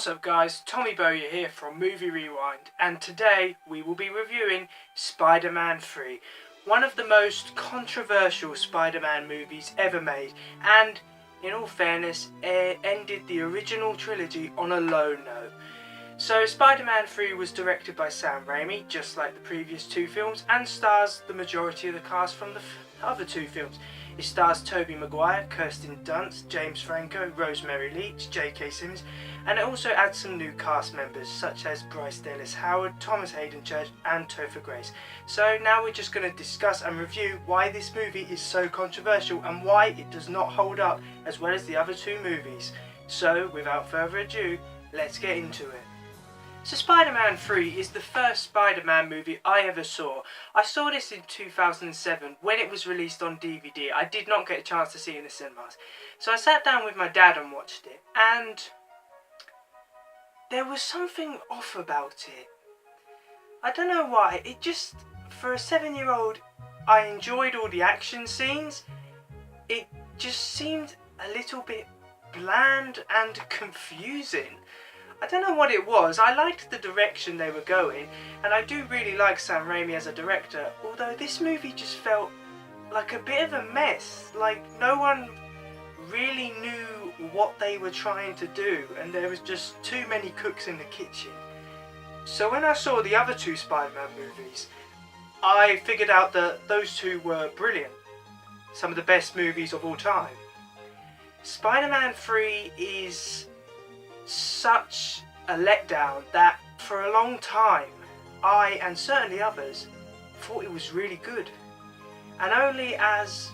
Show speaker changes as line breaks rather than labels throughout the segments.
What's up guys, Tommy Bowyer here from Movie Rewind, and today we will be reviewing Spider-Man 3, one of the most controversial Spider-Man movies ever made, and in all fairness, it ended the original trilogy on a low note. So Spider-Man 3 was directed by Sam Raimi, just like the previous two films, and stars the majority of the cast from the other two films. It stars Tobey Maguire, Kirsten Dunst, James Franco, Rosemary Leach, J.K. Simmons, and it also adds some new cast members such as Bryce Dallas Howard, Thomas Hayden Church and Topher Grace. So now we're just going to discuss and review why this movie is so controversial and why it does not hold up as well as the other two movies. So without further ado, let's get into it. So Spider-Man 3 is the first Spider-Man movie I ever saw. I saw this in 2007 when it was released on DVD. I did not get a chance to see it in the cinemas. So I sat down with my dad and watched it, and there was something off about it. I don't know why. It just, for a 7-year-old, I enjoyed all the action scenes. It just seemed a little bit bland and confusing. I don't know what it was. I liked the direction they were going, and I do really like Sam Raimi as a director, although this movie just felt like a bit of a mess. Like no one really knew what they were trying to do, and there was just too many cooks in the kitchen. So when I saw the other two Spider-Man movies, I figured out that those two were brilliant. Some of the best movies of all time. Spider-Man 3 is such a letdown that for a long time I, and certainly others, thought it was really good. And only as,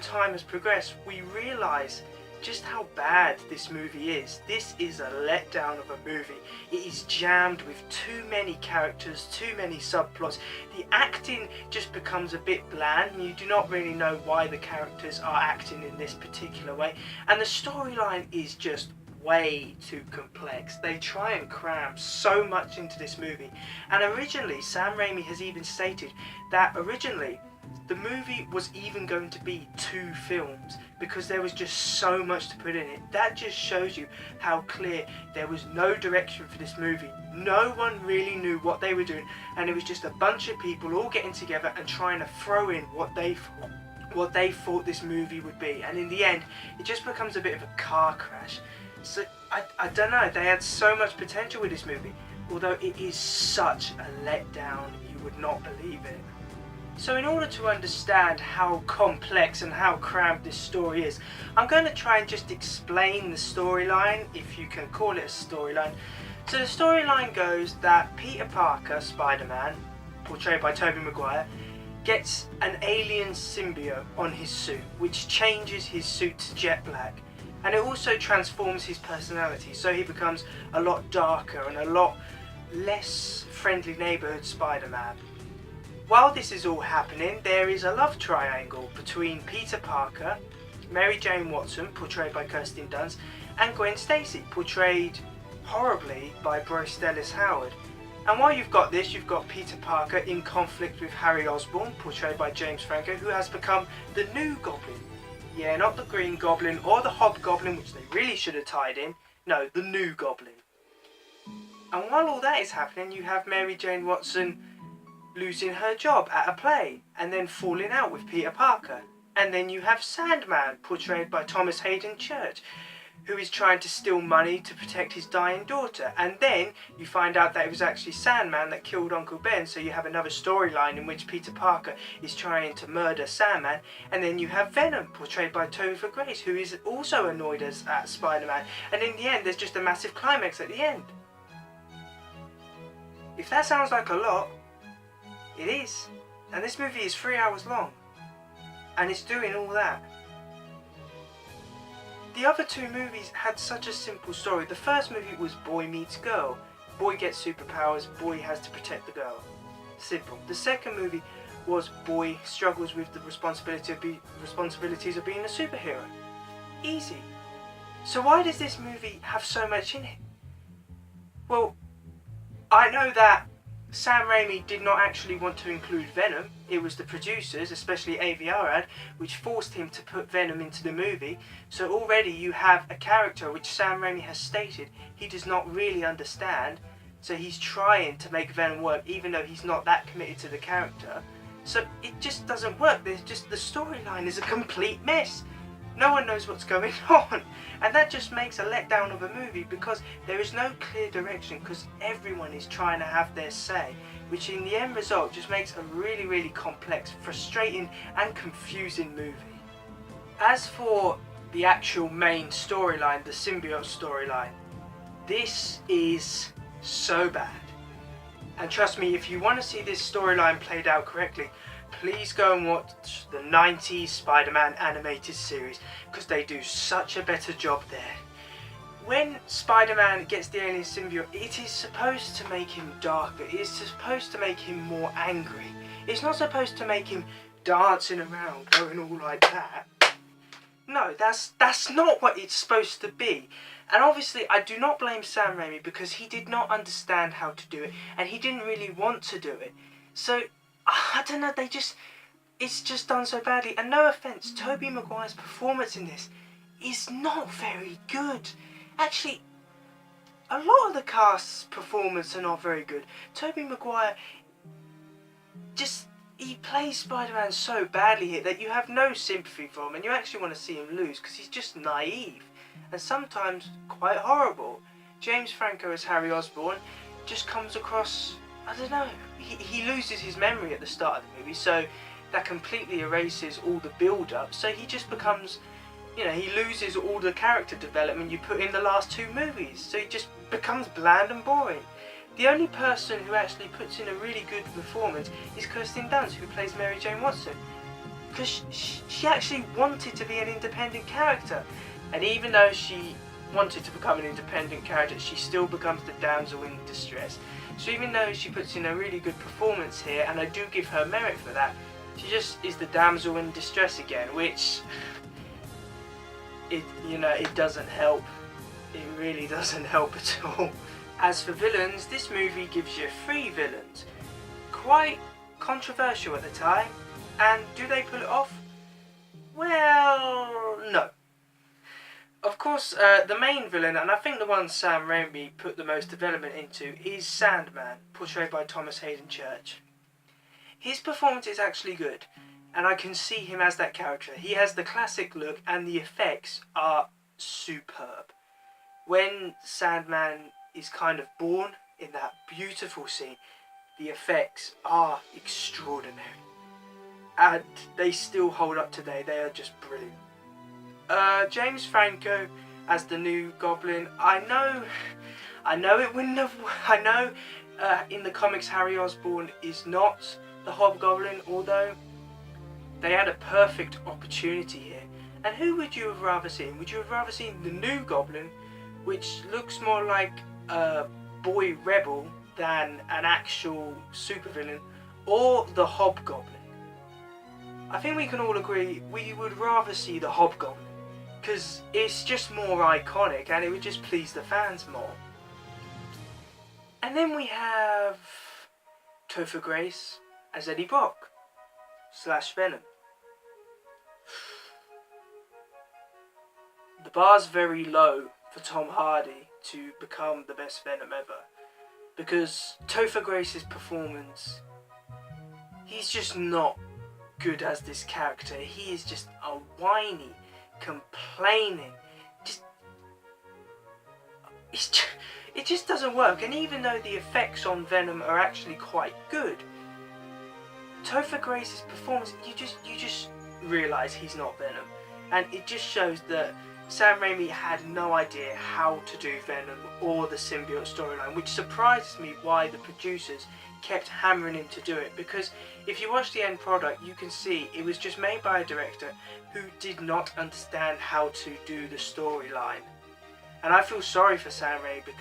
time has progressed, we realise just how bad this movie is. This is a letdown of a movie. It is jammed with too many characters, too many subplots. The acting just becomes a bit bland, and you do not really know why the characters are acting in this particular way. And the storyline is just way too complex. They try and cram so much into this movie, and originally Sam Raimi has even stated that originally the movie was even going to be 2 films because there was just so much to put in it. That just shows you how clear there was no direction for this movie. No one really knew what they were doing, and it was just a bunch of people all getting together and trying to throw in what they thought this movie would be, and in the end it just becomes a bit of a car crash. So, I don't know, they had so much potential with this movie, although it is such a letdown, you would not believe it. So in order to understand how complex and how cramped this story is, I'm going to try and just explain the storyline, if you can call it a storyline. So the storyline goes that Peter Parker, Spider-Man, portrayed by Tobey Maguire, gets an alien symbiote on his suit, which changes his suit to jet black. And it also transforms his personality, so he becomes a lot darker and a lot less friendly neighbourhood Spider-Man. While this is all happening, there is a love triangle between Peter Parker, Mary Jane Watson, portrayed by Kirsten Dunst, and Gwen Stacy, portrayed horribly by Bryce Dallas Howard. And while you've got this, you've got Peter Parker in conflict with Harry Osborne, portrayed by James Franco, who has become the new Goblin. Yeah, not the Green Goblin or the Hobgoblin, which they really should have tied in. No, the new Goblin. And while all that is happening, you have Mary Jane Watson losing her job at a play and then falling out with Peter Parker. And then you have Sandman, portrayed by Thomas Hayden Church, who is trying to steal money to protect his dying daughter. And then you find out that it was actually Sandman that killed Uncle Ben, so you have another storyline in which Peter Parker is trying to murder Sandman. And then you have Venom, portrayed by Topher Grace, who is also annoyed at Spider-Man. And in the end, there's just a massive climax at the end. If that sounds like a lot, it is. And this movie is 3 hours long, and it's doing all that. The other two movies had such a simple story. The first movie was boy meets girl. Boy gets superpowers, boy has to protect the girl. Simple. The second movie was boy struggles with the responsibilities of being a superhero. Easy. So why does this movie have so much in it? Well, I know that Sam Raimi did not actually want to include Venom. It was the producers, especially Avi Arad, which forced him to put Venom into the movie. So already you have a character which Sam Raimi has stated he does not really understand. So he's trying to make Venom work even though he's not that committed to the character. So it just doesn't work. The storyline is a complete mess. No one knows what's going on, and that just makes a letdown of a movie because there is no clear direction because everyone is trying to have their say, which in the end result just makes a really, really complex, frustrating and confusing movie. As for the actual main storyline, the symbiote storyline, this is so bad. And trust me, if you want to see this storyline played out correctly, please go and watch the 90s Spider-Man animated series because they do such a better job there. When Spider-Man gets the alien symbiote, it is supposed to make him darker. It is supposed to make him more angry. It's not supposed to make him dancing around, going all like that. No, that's not what it's supposed to be. And obviously, I do not blame Sam Raimi because he did not understand how to do it, and he didn't really want to do it. So I don't know, it's just done so badly. And no offence, Tobey Maguire's performance in this is not very good. Actually, a lot of the cast's performance are not very good. Tobey Maguire, he plays Spider-Man so badly here that you have no sympathy for him and you actually want to see him lose because he's just naive and sometimes quite horrible. James Franco as Harry Osborne just comes across, I don't know, he loses his memory at the start of the movie, so that completely erases all the build-up, so he just becomes, he loses all the character development you put in the last two movies, so he just becomes bland and boring. The only person who actually puts in a really good performance is Kirsten Dunst, who plays Mary Jane Watson, because she actually wanted to be an independent character, and even though she wanted to become an independent character, she still becomes the damsel in distress. So even though she puts in a really good performance here, and I do give her merit for that, she just is the damsel in distress again, which it doesn't help. It really doesn't help at all. As for villains, this movie gives you 3 villains. Quite controversial at the time, and do they pull it off? Well, no. Of course, the main villain, and I think the one Sam Raimi put the most development into, is Sandman, portrayed by Thomas Hayden Church. His performance is actually good, and I can see him as that character. He has the classic look, and the effects are superb. When Sandman is kind of born in that beautiful scene, the effects are extraordinary. And they still hold up today, they are just brilliant. James Franco as the new Goblin. I know it wouldn't have. I know in the comics Harry Osborne is not the Hobgoblin, although they had a perfect opportunity here. And who would you have rather seen? Would you have rather seen the new Goblin, which looks more like a boy rebel than an actual supervillain, or the Hobgoblin? I think we can all agree we would rather see the Hobgoblin, because it's just more iconic and it would just please the fans more. And then we have Topher Grace as Eddie Brock / Venom. The bar's very low for Tom Hardy to become the best Venom ever, because Topher Grace's performance, he's just not good as this character. He is just a whiny, complaining, it just doesn't work. And even though the effects on Venom are actually quite good, Topher Grace's performance, you just realise he's not Venom, and it just shows that Sam Raimi had no idea how to do Venom or the symbiote storyline, which surprises me why the producers kept hammering him to do it, because if you watch the end product you can see it was just made by a director who did not understand how to do the storyline. And I feel sorry for Sam Raimi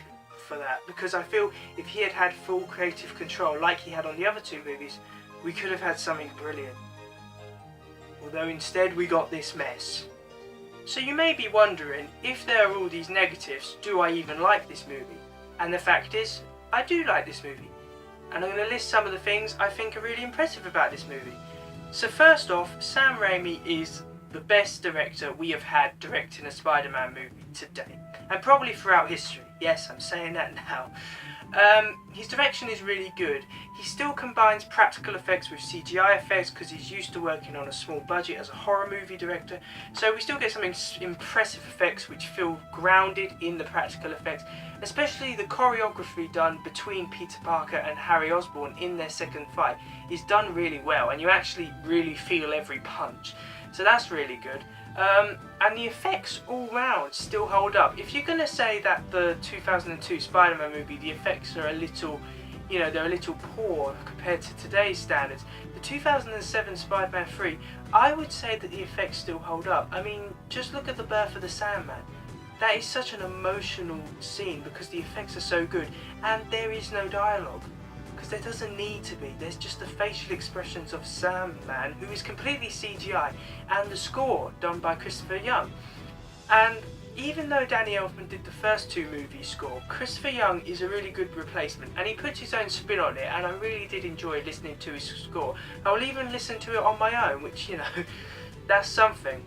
for that, because I feel if he had had full creative control like he had on the other 2 movies, we could have had something brilliant. Although instead we got this mess. So you may be wondering, if there are all these negatives, do I even like this movie? And the fact is, I do like this movie. and I'm going to list some of the things I think are really impressive about this movie. So first off, Sam Raimi is the best director we have had directing a Spider-Man movie to date, and probably throughout history. Yes, I'm saying that now. His direction is really good. He still combines practical effects with CGI effects because he's used to working on a small budget as a horror movie director. So we still get some impressive effects which feel grounded in the practical effects, especially the choreography done between Peter Parker and Harry Osborne in their second fight is done really well, and you actually really feel every punch. So that's really good. And the effects all round still hold up. If you're going to say that the 2002 Spider-Man movie, the effects are a little, they're a little poor compared to today's standards, the 2007 Spider-Man 3, I would say that the effects still hold up. I mean, just look at the birth of the Sandman. That is such an emotional scene because the effects are so good, and there is no dialogue. Because there doesn't need to be. There's just the facial expressions of Sandman, who is completely CGI, and the score done by Christopher Young. And even though Danny Elfman did the first two movies' score, Christopher Young is a really good replacement, and he puts his own spin on it, and I really did enjoy listening to his score. I will even listen to it on my own, which, that's something.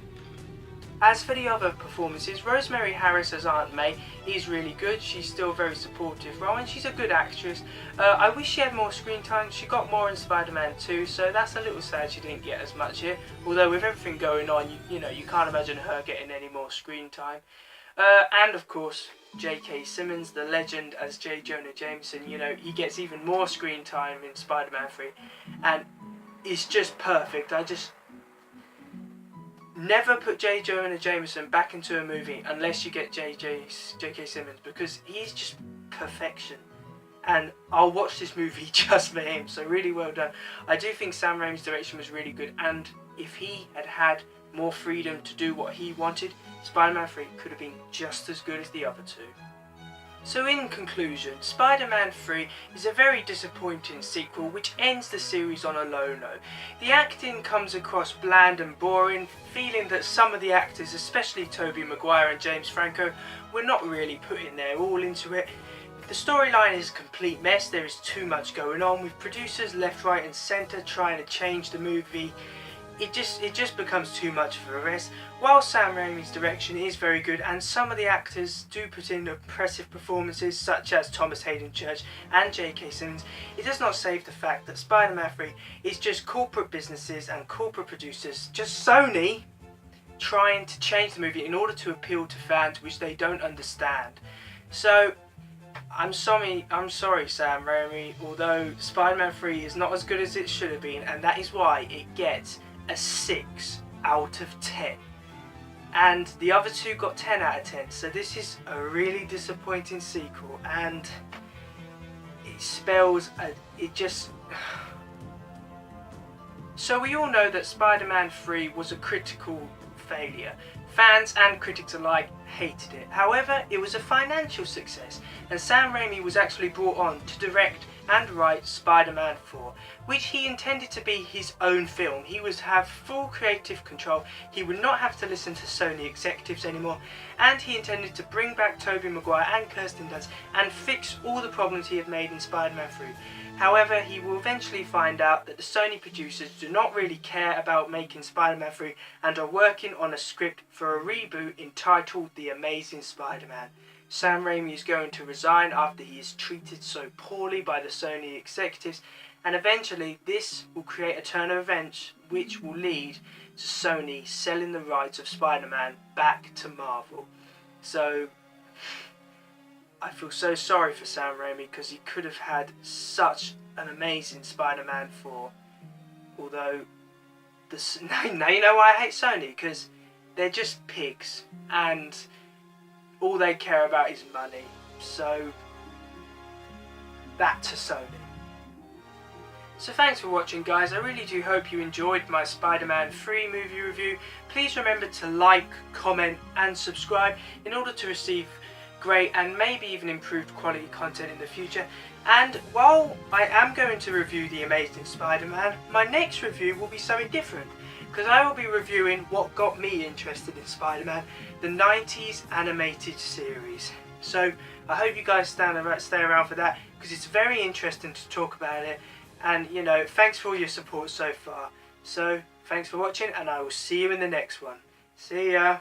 As for the other performances, Rosemary Harris as Aunt May is really good. She's still a very supportive role, and she's a good actress. I wish she had more screen time. She got more in Spider-Man 2, so that's a little sad she didn't get as much here. Although with everything going on, you can't imagine her getting any more screen time. And of course, J.K. Simmons, the legend as J. Jonah Jameson, he gets even more screen time in Spider-Man 3, and it's just perfect. Never put J. Jonah Jameson back into a movie unless you get J.K. Simmons, because he's just perfection. And I'll watch this movie just for him, so really well done. I do think Sam Raimi's direction was really good, and if he had had more freedom to do what he wanted, Spider-Man 3 could have been just as good as the other two. So in conclusion, Spider-Man 3 is a very disappointing sequel which ends the series on a low note. The acting comes across bland and boring, feeling that some of the actors, especially Tobey Maguire and James Franco, were not really putting their all into it. The storyline is a complete mess. There is too much going on, with producers left, right and centre trying to change the movie. It just becomes too much for the rest. While Sam Raimi's direction is very good and some of the actors do put in impressive performances such as Thomas Hayden Church and J.K. Simmons, it does not save the fact that Spider-Man 3 is just corporate businesses and corporate producers, just Sony, trying to change the movie in order to appeal to fans which they don't understand. So I'm sorry Sam Raimi, although Spider-Man 3 is not as good as it should have been, and that is why it gets a 6 out of 10. And the other two got 10 out of 10, so this is a really disappointing sequel, and it spells, So we all know that Spider-Man 3 was a critical failure. Fans and critics alike hated it. However, it was a financial success, and Sam Raimi was actually brought on to direct and write Spider-Man 4, which he intended to be his own film. He would have full creative control, he would not have to listen to Sony executives anymore, and he intended to bring back Tobey Maguire and Kirsten Dunst and fix all the problems he had made in Spider-Man 3. However, he will eventually find out that the Sony producers do not really care about making Spider-Man 3 and are working on a script for a reboot entitled The Amazing Spider-Man. Sam Raimi is going to resign after he is treated so poorly by the Sony executives, and eventually this will create a turn of events which will lead to Sony selling the rights of Spider-Man back to Marvel. So I feel so sorry for Sam Raimi, because he could have had such an amazing Spider-Man 4. Although, now you know why I hate Sony, because they're just pigs, and all they care about is money. So, that to Sony. So thanks for watching, guys. I really do hope you enjoyed my Spider-Man 3 movie review. Please remember to like, comment and subscribe in order to receive great and maybe even improved quality content in the future. And while I am going to review The Amazing Spider-Man, my next review will be something different, because I will be reviewing what got me interested in Spider-Man, the 90s animated series. So I hope you guys stay around for that, because it's very interesting to talk about it. And you know, thanks for all your support so far. So thanks for watching, and I will see you in the next one. See ya.